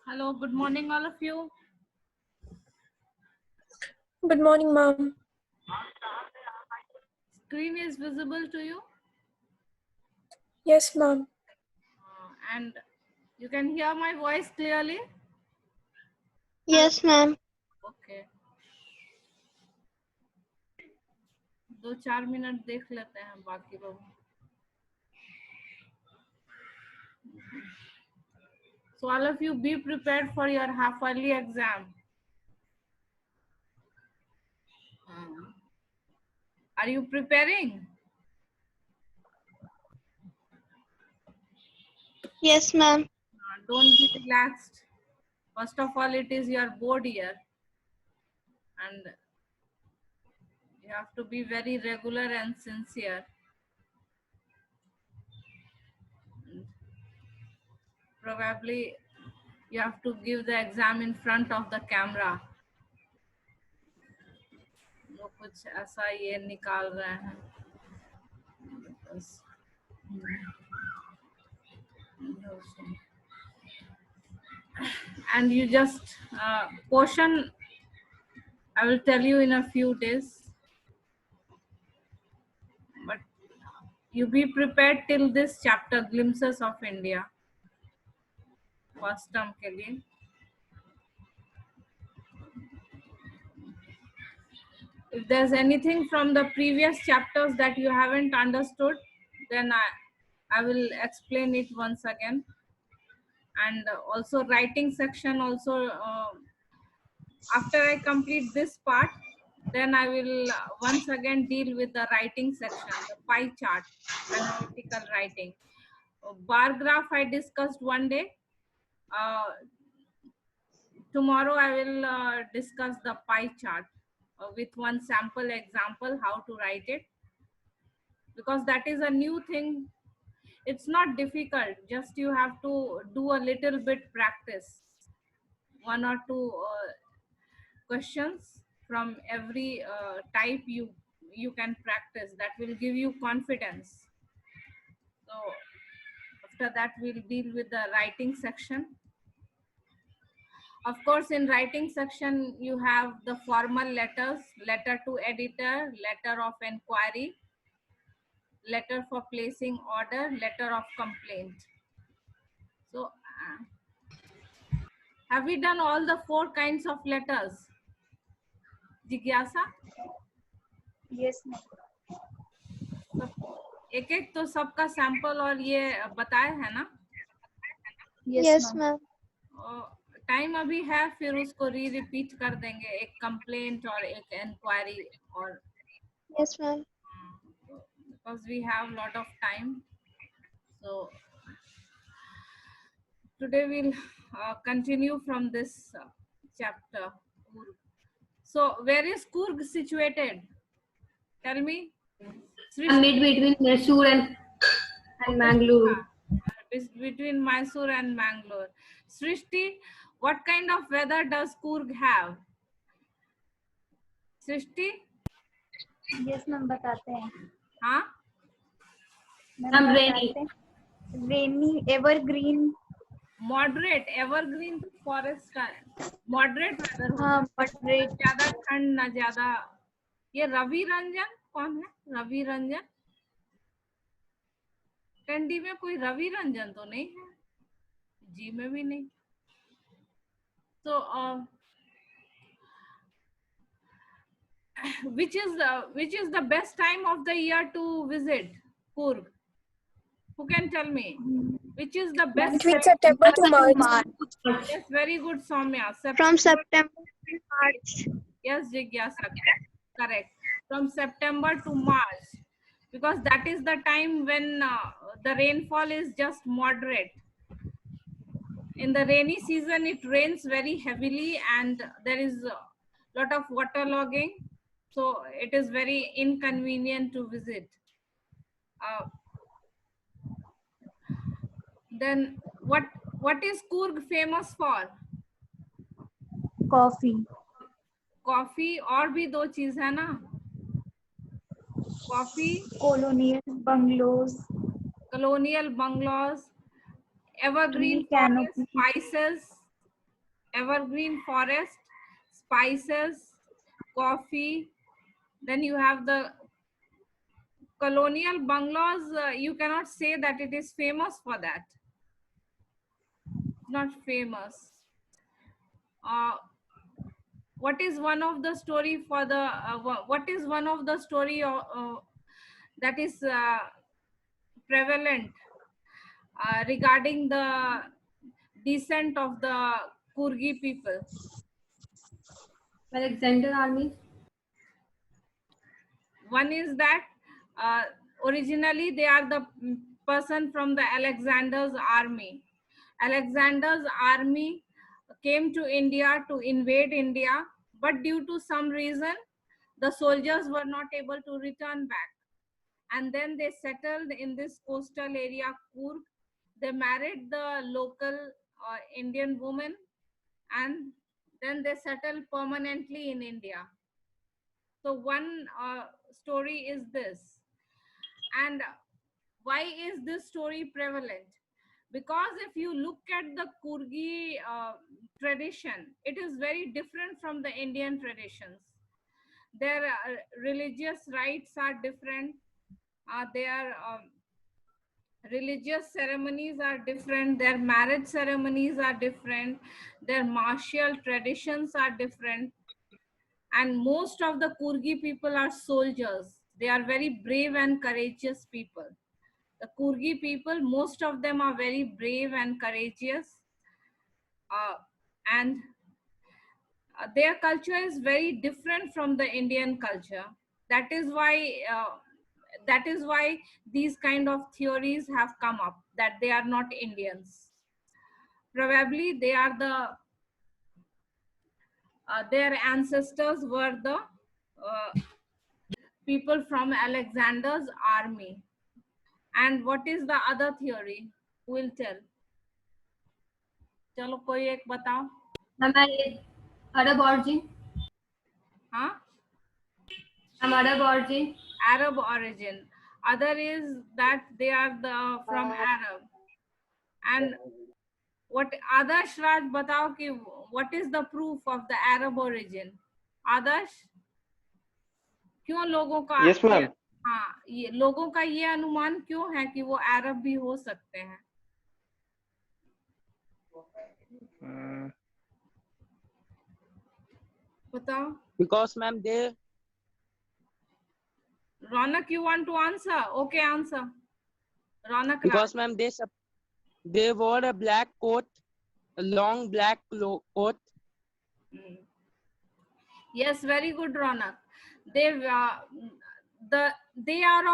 Hello, good morning, all of you. Good morning, ma'am. Screen is visible to you, Yes, ma'am. and you can hear my voice clearly. Yes, ma'am. Okay. 2-4 minute देख लेते हैं बाकी लोग. So all of you be prepared for your half yearly exam. Are you preparing? Yes, ma'am. Don't be relaxed. First of all, it is your board year, and you have to be very regular and sincere. Probably you have to give the exam in front of the camera. वो कुछ ऐसा ये निकाल रहे हैं. And you just portion I will tell you in a few days, but you be prepared till this chapter, Glimpses of India, first term के लिए. If there's anything from the previous chapters that you haven't understood, then I will explain it once again. And also writing section also, after I complete this part, then I will once again deal with the writing section, the pie chart, analytical writing. Bar graph I discussed one day. Tomorrow I will discuss the pie chart with one sample example how to write it, because that is a new thing. It's not difficult, just you have to do a little bit practice, 1 or 2 questions from every type you can practice. That will give you confidence. So after that we'll deal with the writing section. Of course, in writing section you have the formal letters: letter to editor, letter of inquiry, letter for placing order, letter of complaint. So have we done all the 4 kinds of letters, जिज्ञासा? Yes, सब एक एक तो सबका sample और ये बताए है ना? yes, ma'am. टाइम अभी है, फिर उसको रिपीट कर देंगे, एक कंप्लेंट और एक इंक्वायरी. और Yes, ma'am. because we have lot of time, so today we'll continue from this chapter. So where is Coorg situated? Tell me. Mid between Mysore and Mangalore. Between Mysore and Mangalore. Srishti, what kind of weather does Coorg have? Srishti? Yes, ma'am. बताते हैं. हाँ? Ma'am, rainy. Rainy, evergreen. Moderate, evergreen forest का moderate weather होता है. Moderate. ज्यादा ठंड ना ज्यादा. ये रवि रंजन कौन है? रवि रंजन? कैंडी में कोई रवि रंजन तो नहीं है, जी में भी नहीं. So which is the best time of the year to visit Coorg? Who can tell me? Which is the best? Between September to March. Yes, very good, Soumya. From September to March. Yes, Jigyasa, correct. From September to March, because that is the time when the rainfall is just moderate. In the rainy season, it rains very heavily and there is a lot of waterlogging. So it is very inconvenient to visit. Then what is Coorg famous for? Coffee. Coffee और भी दो चीज है ना, coffee, colonial bungalows, colonial bungalows, evergreen tree forest, canopy, spices, evergreen forest, spices, coffee. Then you have the colonial bungalows. You cannot say that it is famous for that. Not famous. What is one of the story for the what is one of the story that is prevalent regarding the descent of the Kurgi people? Alexander army. One is that originally they are the person from the Alexander's army. Alexander's army came to India to invade India, but due to some reason, the soldiers were not able to return back. And then they settled in this coastal area, Coorg. They married the local Indian woman, and then they settled permanently in India. So one story is this. And why is this story prevalent? Because if you look at the Kurgi tradition, it is very different from the Indian traditions. Their religious rites are different. Their religious ceremonies are different. Their marriage ceremonies are different. Their martial traditions are different. And most of the Kurgi people are soldiers. They are very brave and courageous people. The Kurgi people, most of them are very brave and courageous. And their culture is very different from the Indian culture. That is why these kind of theories have come up, that they are not Indians. Probably they are their ancestors were the people from Alexander's army. And what is the other theory? Who will tell? चलो कोई एक बताओ. Arab origin. हाँ? Arab origin. Arab origin. Other is that they are from Arab. And what Adarsh Raj बताओ कि what is the proof of the Arab origin? Adarsh, क्यों लोगों का Yes, ma'am. हाँ, ये लोगों का ये अनुमान क्यों है कि वो अरब भी हो सकते हैं? बताओ. Because ma'am, they Ronak, you want to answer? Okay, answer. Ronak. because ma'am they wore a black coat, a long black coat. Yes, very good, Ronak. They are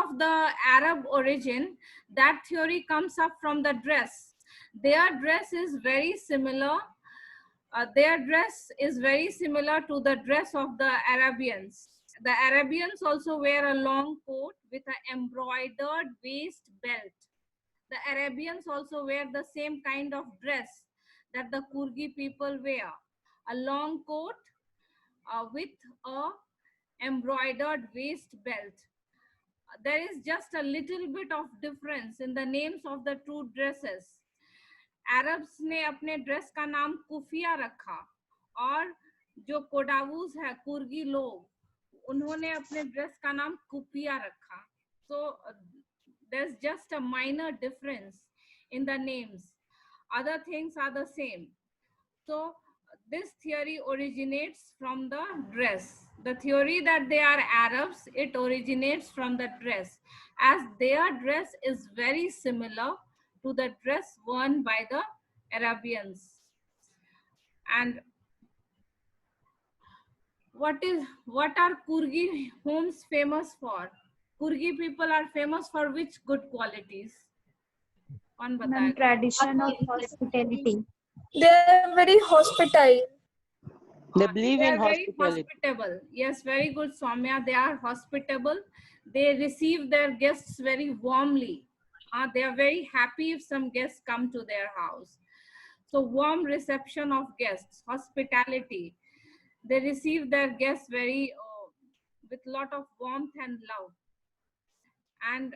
of the Arab origin. That theory comes up from the dress. Their dress is very similar. Their dress is very similar to the dress of the Arabians. The Arabians also wear a long coat with an embroidered waist belt. The Arabians also wear the same kind of dress that the Kurgi people wear. A long coat with a embroidered waist belt. There is just a little bit of difference in the names of the two dresses. Arabs ने अपने dress का नाम keffiyeh रखा और जो कोडावूज है कुर्गी लोग उन्होंने अपने ड्रेस का नाम कुपिया रखा. So there's just a minor difference in the names. Other things are the same. So this theory originates from the dress. The theory that they are Arabs, it originates from the dress, as their dress is very similar to the dress worn by the Arabians. And what are Kurgi homes famous for? Kurgi people are famous for which good qualities? कौन बताएगा? tradition of hospitality. They are very hospitable. They believe They in are very hospitality. hospitable. Yes, very good, Soumya. They are hospitable. They receive their guests very warmly. They are very happy if some guests come to their house. So warm reception of guests, hospitality. They receive their guests very with lot of warmth and love. And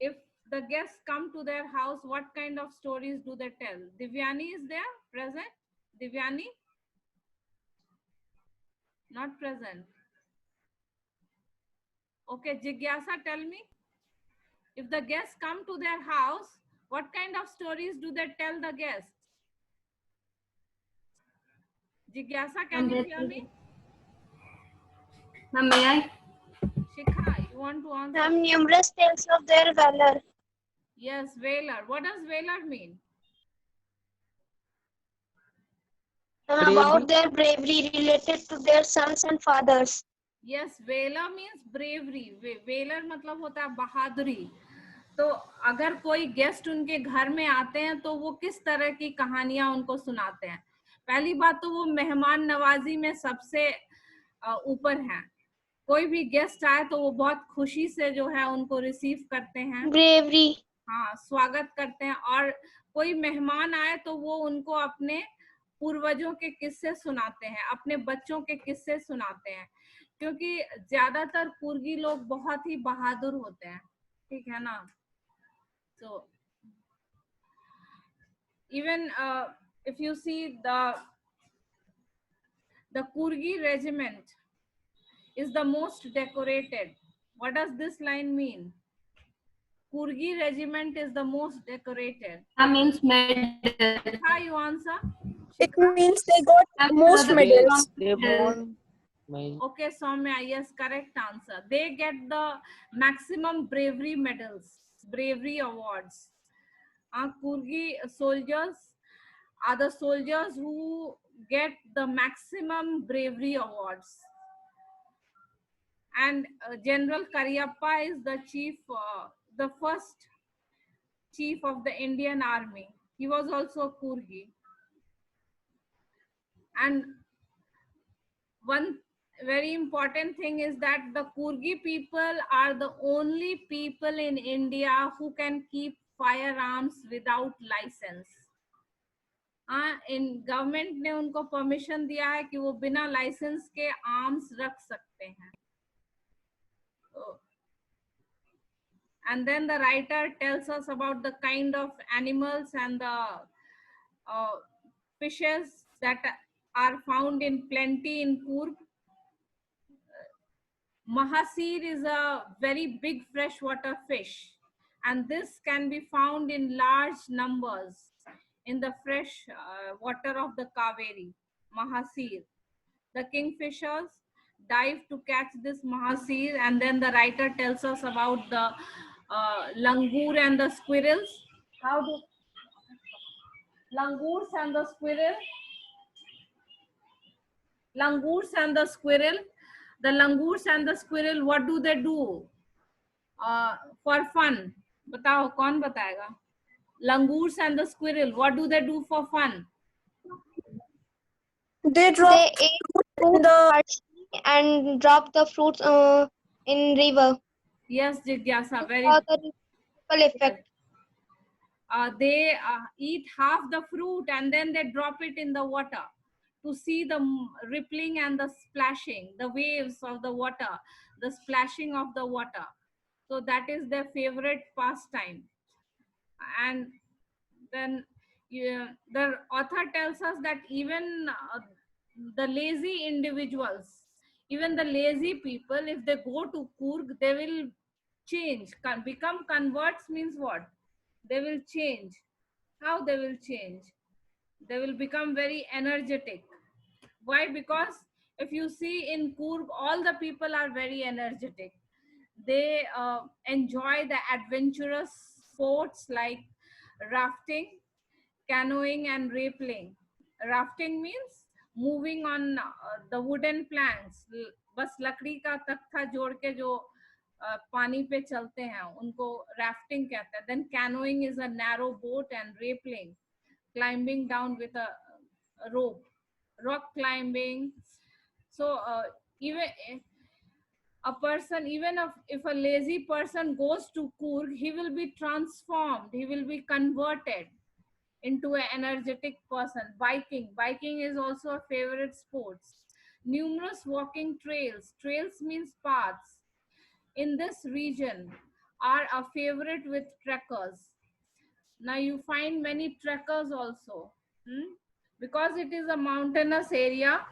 if the guests come to their house, what kind of stories do they tell? Divyani is there present? Divyani? Not present. Okay, Jigyasa, tell me. If the guests come to their house, what kind of stories do they tell the guests? Jigyasa, can you hear me? Ma'am, may I? Shikha, you want to answer? Ma'am, numerous tales of their valor. Yes, valor. What does valor mean? Ma'am, about their bravery related to their sons and fathers. Yes, valor means bravery. Valor मतलब होता है बहादुरी. तो अगर कोई guest उनके घर में आते हैं तो वो किस तरह की कहानियां उनको सुनाते हैं? पहली बात तो वो मेहमान नवाजी में सबसे ऊपर हैं. कोई भी गेस्ट आए तो वो बहुत खुशी से जो है उनको रिसीव करते हैं. Bravery. हाँ, स्वागत करते हैं. और कोई मेहमान आए तो वो उनको अपने पूर्वजों के किस्से सुनाते हैं, अपने बच्चों के किस्से सुनाते हैं, क्योंकि ज्यादातर कुर्गी लोग बहुत ही बहादुर होते हैं. ठीक है ना? So even if you see the Kurgi regiment is the most decorated. What does this line mean? Kurgi regiment is the most decorated. That means medal. How you answer? It means they got most Brother, medals. They won. Okay, Soumya, yes, correct answer. They get the maximum bravery medals, bravery awards. Kurgi soldiers are the soldiers who get the maximum bravery awards. And General Cariappa is the chief, the first chief of the Indian Army. He was also a Kurgi. And one very important thing is that the Kurgi people are the only people in India who can keep firearms without license. In government ने उनको permission दिया है कि वो बिना licence के arms रख सकते हैं. And then the writer tells us about the kind of animals and the fishes that are found in plenty in Coorg. Mahasir is a very big freshwater fish, and this can be found in large numbers in the fresh water of the Kaveri. Mahasir. The kingfishers dive to catch this mahasir, and then the writer tells us about the langur and the squirrels. How do langurs and the squirrel? Langurs and the squirrel. The langurs and the squirrel, what do they do for fun? बताओ, कौन बताएगा? Langurs and the squirrel, what do they do for fun? They ate food and drop the fruits in river. Yes, Jigyasa, very For the ripple effect. they eat half the fruit and then they drop it in the water to see the rippling and the splashing, the waves of the water, the splashing of the water. So that is their favorite pastime. And then the author tells us that even the lazy individuals, even the lazy people, if they go to Coorg, they will change. Become converts means what? They will change. How they will change? They will become very energetic. Why? Because if you see in Coorg, all the people are very energetic. They enjoy the adventurous sports like rafting, canoeing and rappelling. Rafting means moving on the wooden planks. बस लकड़ी का तख्ता जोड़ के जो पानी पे चलते हैं उनको राफ्टिंग कहते हैं. Then canoeing is a narrow boat, and rappelling, climbing down with a rope, rock climbing. So even a person, even if a lazy person goes to Coorg, he will be transformed, he will be converted into an energetic person. Biking is also a favorite sport. Numerous walking trails, trails means paths, in this region are a favorite with trekkers. Now you find many trekkers also. Because it is a mountainous area,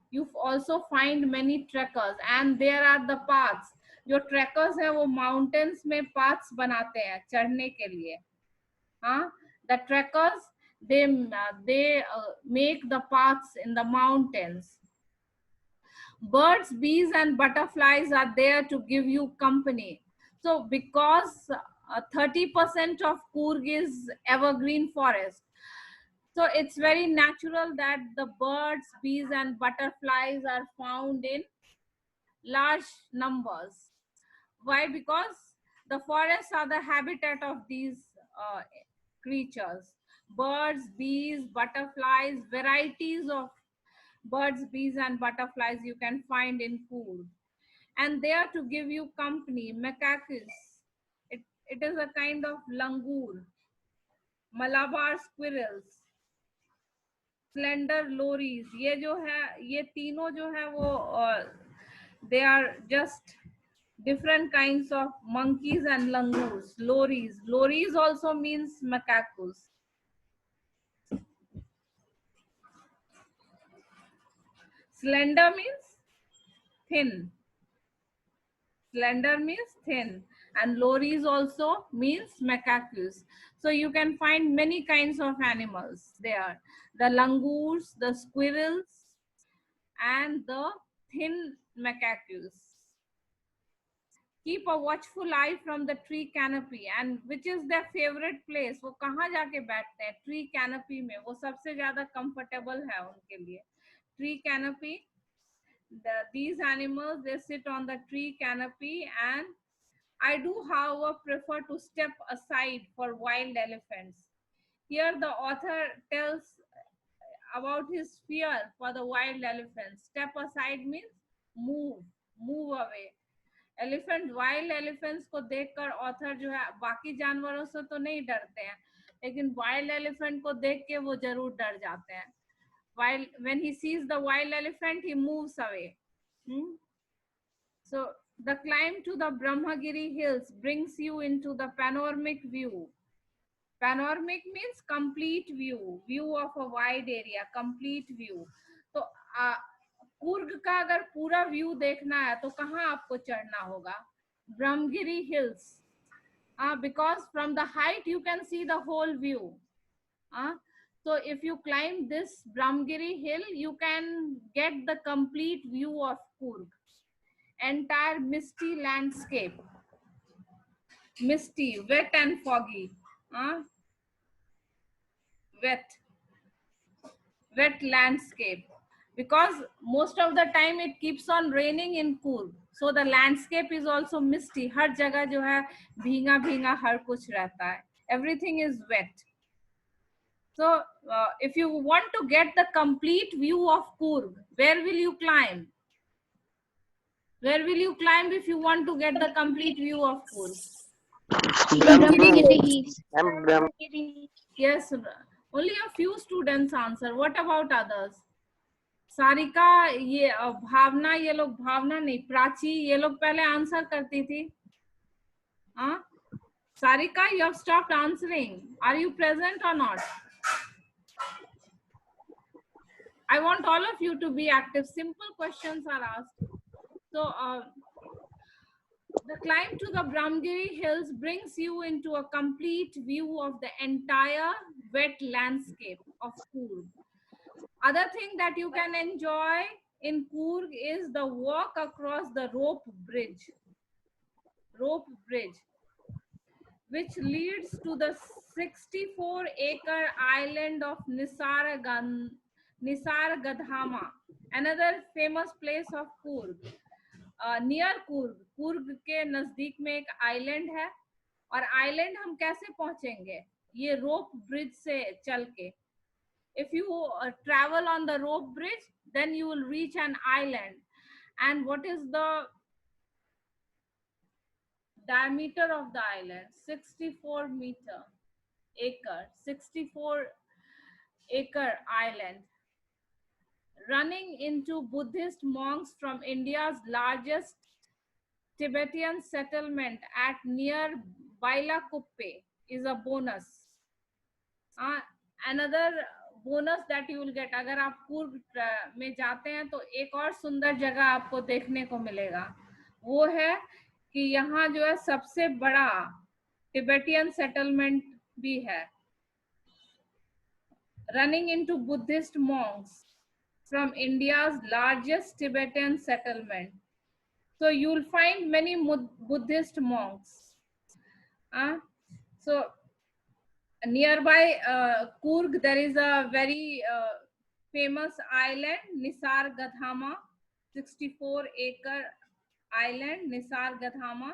you also find many trekkers, and there are the paths. जो trekkers है वो mountains में paths बनाते हैं चढ़ने के लिए. The trekkers, they make the paths in the mountains. Birds, bees, and butterflies are there to give you company. So because 30% of Coorg is evergreen forest, so it's very natural that the birds, bees, and butterflies are found in large numbers. Why? Because the forests are the habitat of these creatures. Birds, bees, butterflies, varieties of birds, bees, and butterflies you can find in Coorg. And they are to give you company. Macaques, it is a kind of langur. Malabar squirrels, slender lories, ये जो है, ये तीनों जो है वो they are just different kinds of monkeys and langurs. Lories also means macaques. Slender means thin. Slender means thin, and lories also means macaques. So you can find many kinds of animals there. The langurs, the squirrels, and the thin macaques. Keep a watchful eye from the tree canopy. And which is their favorite place? वो कहाँ जाके बैठते हैं? Tree canopy में. वो सबसे ज़्यादा comfortable है उनके लिए. Tree canopy. These animals, they sit on the tree canopy, and I do, however, prefer to step aside for wild elephants. Here the author tells about his fear for the wild elephants. Step aside means move away. Wild elephants को देखकर author जो है बाकी जानवरों से तो नहीं डरते हैं, लेकिन वाइल्ड एलिफेंट को देख के वो जरूर डर जाते हैं. When he sees the wild elephant, he moves away. So the climb to the Brahmagiri hills brings you into the panoramic view. Panoramic means complete view of a wide area, complete view. तो कूर्ग का अगर पूरा view देखना है तो कहाँ आपको चढ़ना होगा? Brahmagiri hills. Because from the height you can see the whole view. So if you climb this Brahmagiri hill, you can get the complete view of Coorg. Entire misty landscape. Misty, wet and foggy. Wet landscape. Because most of the time it keeps on raining in Coorg. So the landscape is also misty. हर जगह जो है भींगा भींगा हर कुछ रहता है. Everything is wet. So if you want to get the complete view of Coorg, where will you climb? Where will you climb if you want to get the complete view of Coorg? Yes, only a few students answer. What about others? Sarika, ये भावना, ये लोग भावना नहीं, प्राची, ये लोग पहले answer करती थी. Sarika, you have stopped answering. Are you present or not? I want all of you to be active. Simple questions are asked. So the climb to the Brahmagiri hills brings you into a complete view of the entire wet landscape of Coorg. Other thing that you can enjoy in Coorg is the walk across the rope bridge, which leads to the 64-acre island of Nisargadhama, another famous place of Coorg. Near Coorg के नजदीक में एक island है, और island हम कैसे पहुंचेंगे? ये रोप ब्रिज से चल के. If you travel on the rope bridge, then you will reach an island. And what is the diameter of the island? 64 acre island. running into Buddhist monks from India's largest Tibetan settlement at near Bailakuppe is a bonus. Another bonus that you will get, अगर आप कूर्ग में जाते हैं तो एक और सुंदर जगह आपको देखने को मिलेगा, वो है कि यहाँ जो है सबसे बड़ा टिबेटियन सेटलमेंट भी है. Running into Buddhist monks from India's largest Tibetan settlement. So you'll find many Buddhist monks. So nearby Coorg, there is a very famous island, Nisargadaama, 64-acre island, Nisargadaama.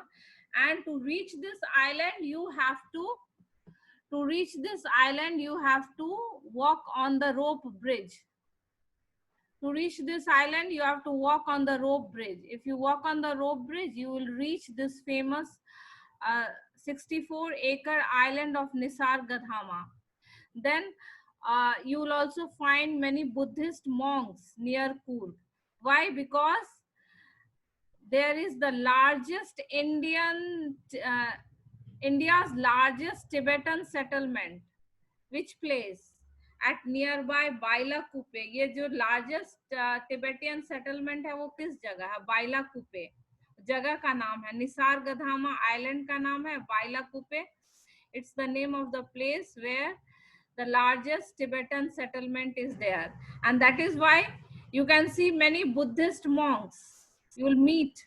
And to reach this island, you have to walk on the rope bridge. To reach this island, you have to walk on the rope bridge. If you walk on the rope bridge, you will reach this famous 64-acre island of Nisargadaama. Then you will also find many Buddhist monks near Coorg. Why? Because there is the largest India's largest Tibetan settlement. Which place? At nearby Bailakuppe. ये जो largest Tibetan settlement है वो किस जगह है? Bailakuppe. जगह का नाम है, निसारगधामा island का नाम है Bailakuppe. It's the name of the place where the largest Tibetan settlement is there, and that is why you can see many Buddhist monks. You'll meet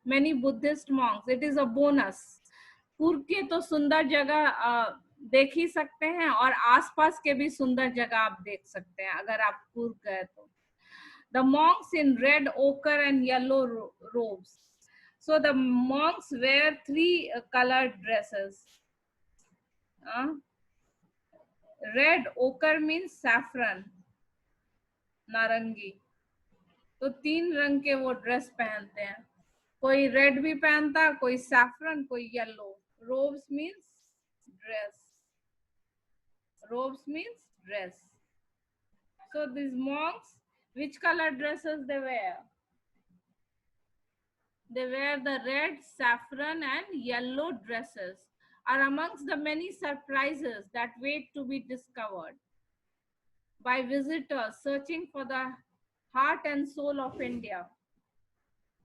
many Buddhist monks. It is a bonus. Coorg के तो सुंदर जगह देख ही सकते हैं और आसपास के भी सुंदर जगह आप देख सकते हैं अगर आप कूर्ग गए तो. The monks in red, ochre and yellow robes. So the monks wear 3 colored dresses. Red, ochre means saffron, नारंगी. तो 3 रंग के वो ड्रेस पहनते हैं. कोई रेड भी पहनता, कोई सैफरन, कोई yellow. Robes means dress. Robes means dress. So these monks, which color dresses they wear? They wear the red, saffron and yellow dresses, are amongst the many surprises that wait to be discovered by visitors searching for the heart and soul of India.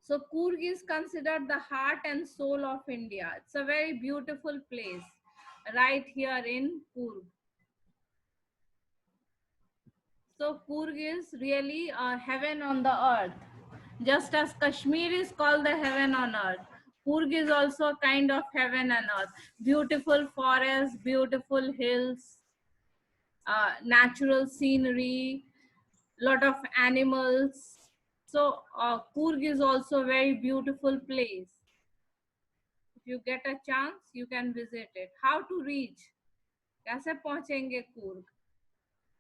So Coorg is considered the heart and soul of India. It's a very beautiful place right here in Coorg. So Coorg is really a heaven on the earth. Just as Kashmir is called the heaven on earth, Coorg is also a kind of heaven on earth. Beautiful forests, beautiful hills, natural scenery, lot of animals. So Coorg is also a very beautiful place. If you get a chance, you can visit it. How to reach? कैसे पहुंचेंगे Coorg?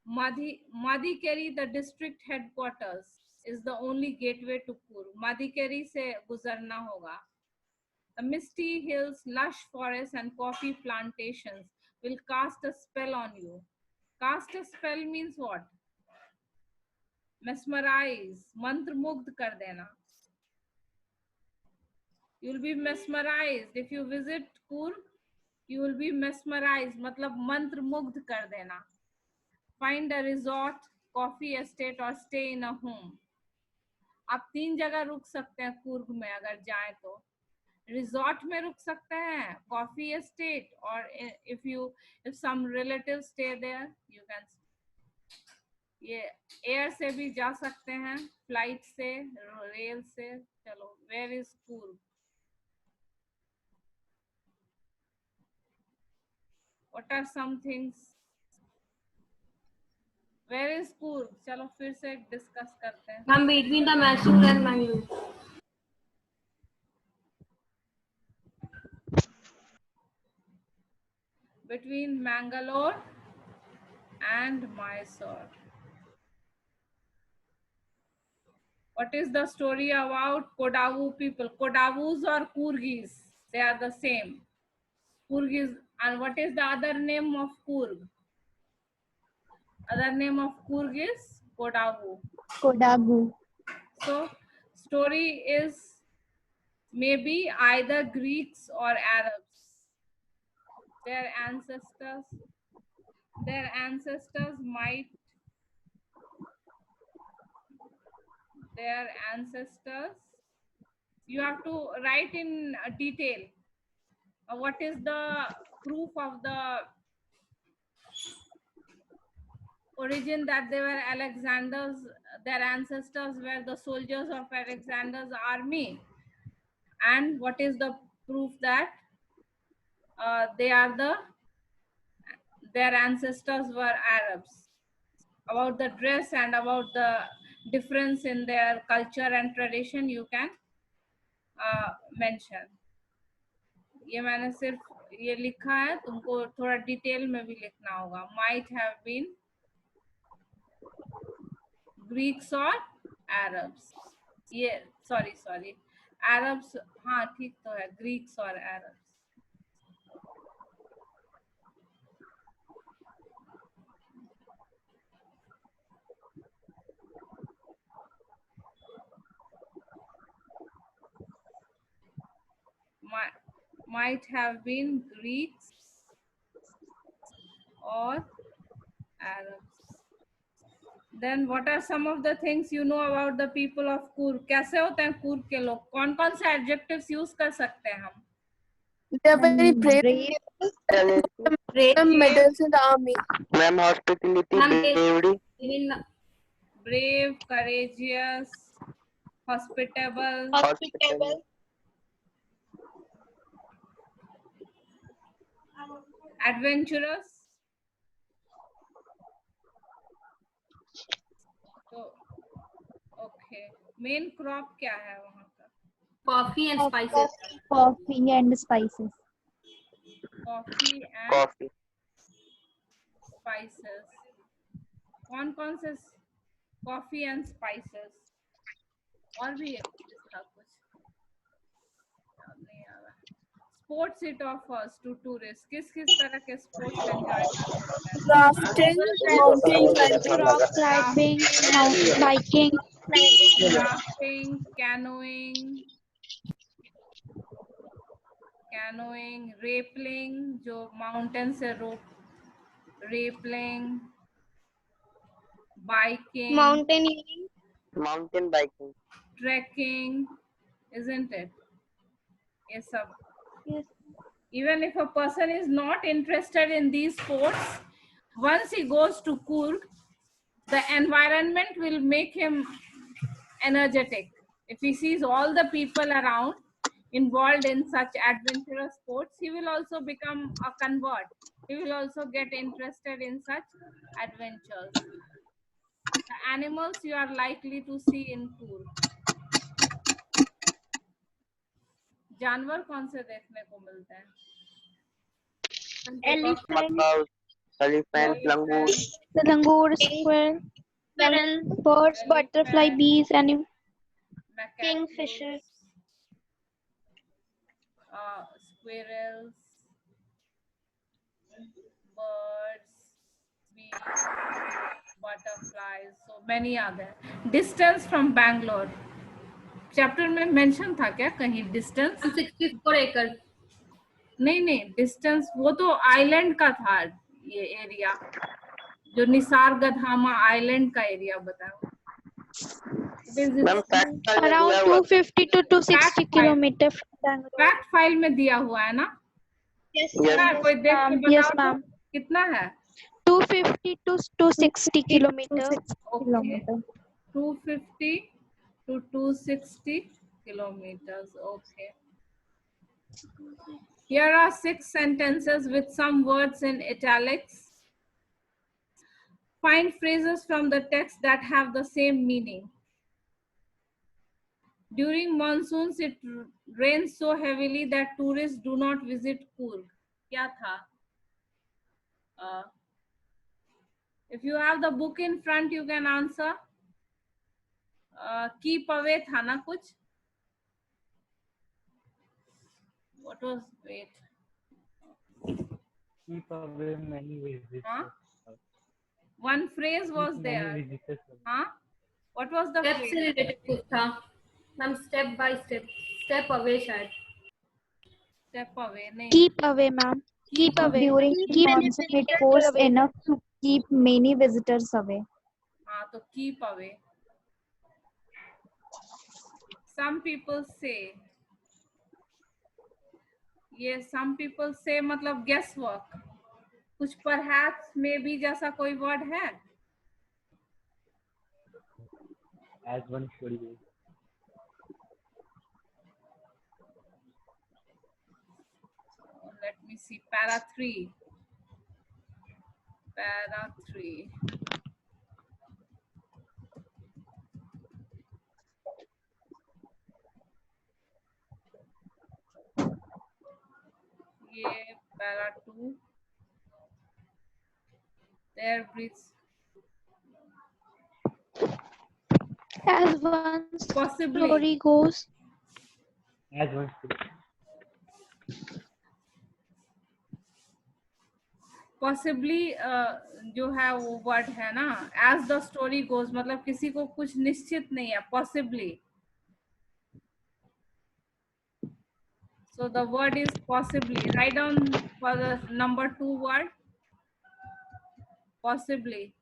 Madikeri, the district headquarters, is the only gateway to Coorg. Madikeri से गुजरना होगा. The misty hills, lush forests and coffee plantations will cast a spell on you. Cast a spell means what? Mesmerize, मंत्र मुग्ध कर देना. You'll be mesmerized. If you visit Coorg, you will be mesmerized, मतलब मंत्र मुग्ध कर देना. Find a resort, coffee estate or stay in a home. आप 3 जगह रुक सकते हैं Coorg में अगर जाएं तो. Resort में रुक सकते हैं, coffee estate, or if some relatives stay there, you can. ये एयर से भी जा सकते हैं, फ्लाइट से, रेल से. चलो, where is Coorg? What are some things? Where is Coorg? चलो फिर से डिस्कस करते हैं. Ma'am, between the Mysore and Mangalore. Between Mangalore and Mysore. What is the story about Kodavu people? Kodavus or Coorgis? They are the same. Coorg is, and what is the other name of Coorg? Other name of Coorg is Kodagu. Kodagu. So story is maybe either Greeks or Arabs. Their ancestors might, you have to write in detail what is the proof of the origin that they were Alexander's, their ancestors were the soldiers of Alexander's army, and what is the proof that their ancestors were Arabs. About the dress and about the difference in their culture and tradition you can mention. ये मैंने सिर्फ ये लिखा है, तुमको थोड़ा detail में भी लिखना होगा. Might have been Greeks or Arabs. ये sorry Arabs, हाँ ठीक तो है, Greeks or Arabs. Might have been Greeks or Arabs. Then what are some of the things you know about the people of Coorg? कैसे होते हैं Coorg के लोग? कौन कौन से adjectives use कर सकते हैं हम? They are very brave. Some medals in the army. Ma'am, hospitality, bravery, Brave, courageous, hospitable, adventurous. तो okay, main crop क्या है वहाँ का? Coffee and spices. Coffee and spices. Coffee and coffee. spices. कौन कौन से coffee and spices? और भी इसका कुछ याद नहीं आ रहा. Sports it offers to tourists. किस किस तरह के sports enjoy कर सकते हैं? Rafting, mountain climbing, Rock climbing, mountain biking, Rafting, canoeing, rappelling, जो mountain से rope, rappelling, biking, mountaineering, Mountain biking. trekking, isn't it? ये सब. yes, Even if a person is not interested in these sports, once he goes to Coorg, the environment will make him energetic. If he sees all the people around involved in such adventurous sports, he will also become a convert. He will also get interested in such adventures. The animals you are likely to see in Coorg. जानवर कौन से देखने को मिलते हैं? elephant, Macaws, elephant, langur, langur, squirrel, birds, butterfly, bees, and kingfisher, squirrels, birds, bees, butterflies, so many are there. Distance from Bangalore. Chapter में mention था क्या कहीं डिस्टेंस? 164 acres. नहीं डिस्टेंस वो तो आइलैंड का था. ये एरिया जो निसारगढ़ामा आइलैंड का एरिया बताओ. Ma'am, fact file में around दिया हुआ है. 250 to 260 kilometers from Bangalore. Fact file में दिया हुआ है ना? Yes, कितना है? कोई देख के बताओ yes, तो ma'am. कितना है? 250 to 260 kilometers. Okay. 250 to 260 kilometers. Okay. Here are 6 sentences with some words in italics. Find phrases from the text that have the same meaning. During monsoons, it rains so heavily that tourists do not visit Coorg. क्या था? If you have the book in front, you can answer. Keep away था ना कुछ? What was wait? Keep away many visitors. हाँ? One phrase was there. Huh? What was the step से phrase? Related कुछ था ma'am, step by step, step away शायद. Step away. नहीं. Keep away, ma'am. Keep away. During monsoon, it pours enough to keep many visitors away. हाँ, तो keep away. Some people say. ये some people say मतलब guess work. कुछ perhaps maybe जैसा कोई word है? As one story goes. Let me see. Para 3. Para 3. ये para 2. There breathes. As one Possibly. story goes, As one story. Possibly जो है वो वर्ड है ना, as the story goes मतलब किसी को कुछ निश्चित नहीं है. Possibly. So the word is possibly. Write down for the number 2 word. Possibly.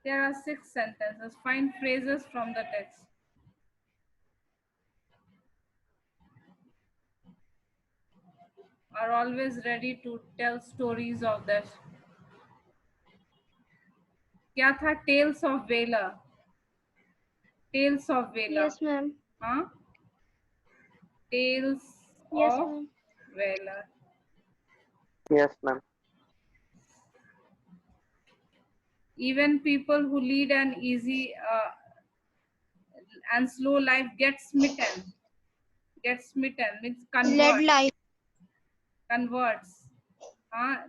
There are 6 sentences. Find phrases from the text. Are always ready to tell stories of that. क्या था? Tales of Valor. Tales of Valor. Yes, ma'am. हाँ? Tales Yes, of ma'am. Valor. Yes, ma'am. Even people who lead an easy and slow life get smitten. Get smitten means Led convert. life. Converts.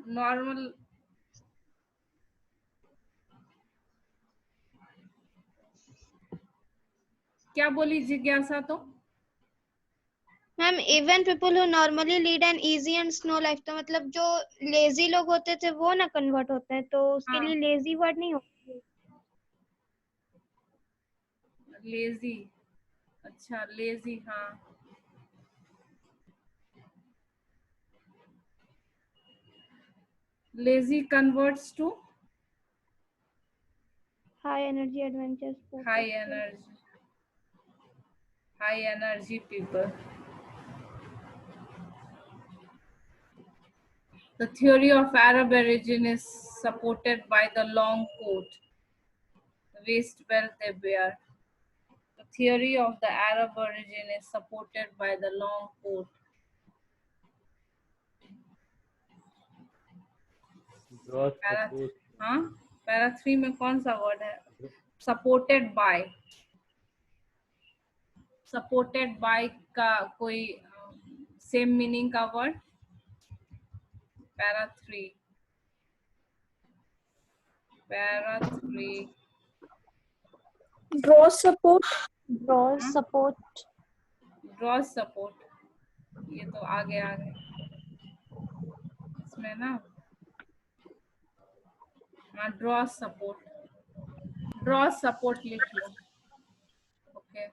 Normal. क्या बोली जिज्ञासा तो? Ma'am even people who normally lead an easy and snow life, तो मतलब जो lazy लोग होते थे वो ना कन्वर्ट होते हैं, तो उसके हाँ. लिए लेजी वर्ड नहीं होता. लेजी. अच्छा लेजी. हाँ. Lazy converts to high energy adventures. high energy. High energy people. The theory of Arab origin is supported by the long coat, the waist belt they wear. The theory of the Arab origin is supported by the long coat. Draws Para, support. हाँ? Para 3 में कौन सा word है? Supported by. Supported by का कोई same meaning का word? Para 3. Para 3. Draw support. draws support. Draws support. ये तो आगे इसमें ना. हाँ, draws support. Draws support लिख लो. Okay.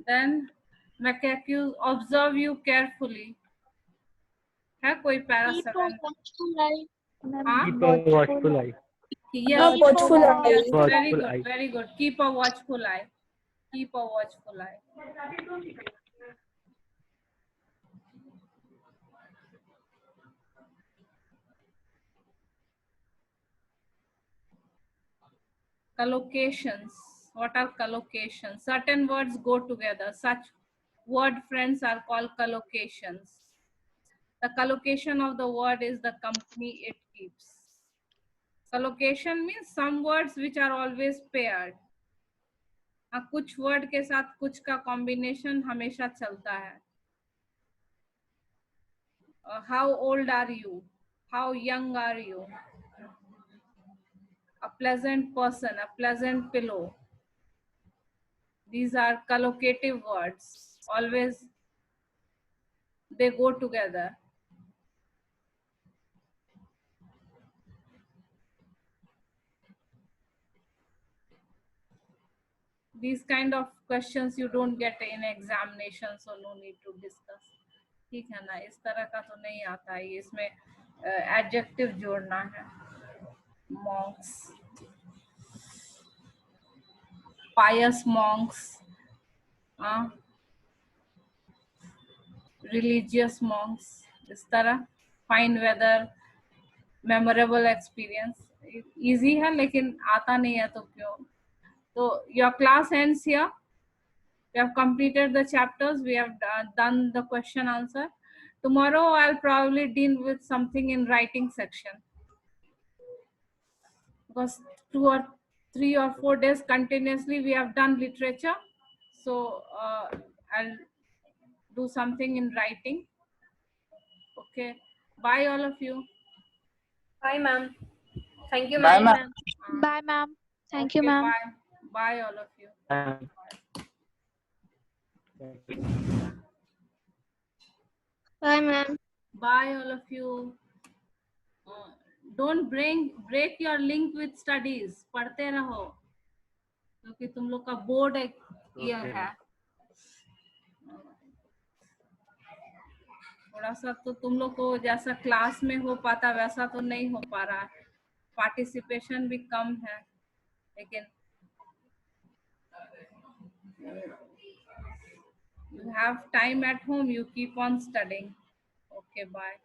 Then Macaque, observe you carefully. है कोई para 7? हाँ? Keep a watchful eye. Yes. Watchful eye. Yes. Very Watchful good. eye. Very good. Keep a watchful eye. Keep a watchful eye. Collocations. What are collocations? Certain words go together. Such word friends are called collocations. The collocation of the word is the company it keeps. Collocation means some words which are always paired. हाँ, कुछ word के साथ कुछ का combination हमेशा चलता है. How old are you? How young are you? A pleasant person, a pleasant pillow. These are collocative words. Always they go together. These kind of questions you don't get in examination, so no need to discuss. ठीक है ना, इस तरह का तो नहीं आता है. इसमें एडजेक्टिव जोड़ना है. Monks, pious monks, religious monks, इस तरह. Fine weather, memorable experience. Easy है लेकिन आता नहीं है तो क्यों. So your class ends here. We have completed the chapters. We have done the question answer. Tomorrow I'll probably deal with something in writing section, because 2 or 3 or 4 days continuously we have done literature. So I'll do something in writing. Okay. Bye all of you. Bye, ma'am. Thank you, Bye, ma'am. ma'am. Bye, ma'am. Thank you, Okay, ma'am. Bye. Bye all of you. Bye, ma'am. Bye all of you. Don't break your link with studies. पढ़ते रहो, क्योंकि तुम लोग का board year Okay. है. थोड़ा सा तो तुम लोग को जैसा क्लास में हो पाता वैसा तो नहीं हो पा रहा है. पार्टिसिपेशन भी कम है, लेकिन you have time at home, you keep on studying. Okay, bye.